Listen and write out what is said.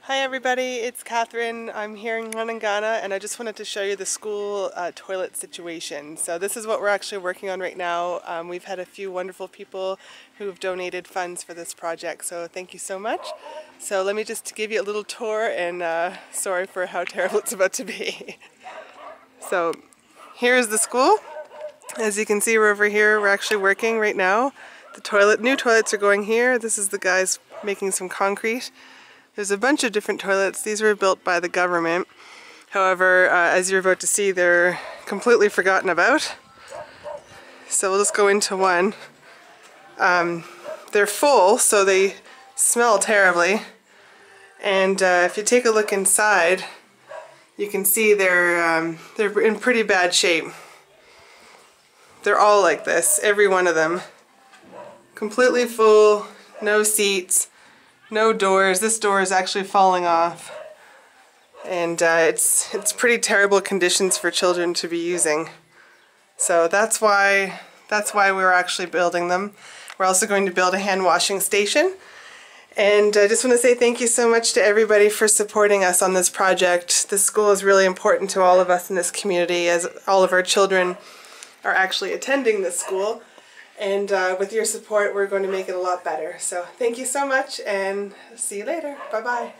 Hi everybody, it's Catherine. I'm here in Nqiningana and I just wanted to show you the school toilet situation. So this is what we're actually working on right now. We've had a few wonderful people who have donated funds for this project, so thank you so much. So let me just give you a little tour and sorry for how terrible it's about to be. So here's the school. As you can see, we're over here. We're actually working right now. The new toilets are going here. This is the guys making some concrete. There's a bunch of different toilets. These were built by the government. However, as you're about to see, they're completely forgotten about. So we'll just go into one. They're full, so they smell terribly. And if you take a look inside, you can see they're in pretty bad shape. They're all like this, every one of them. Completely full, no seats. No doors. This door is actually falling off, and it's pretty terrible conditions for children to be using. So that's why we're actually building them. We're also going to build a hand washing station, and I just want to say thank you so much to everybody for supporting us on this project. This school is really important to all of us in this community, as all of our children are actually attending this school. And with your support, we're going to make it a lot better. So thank you so much, and see you later. Bye-bye.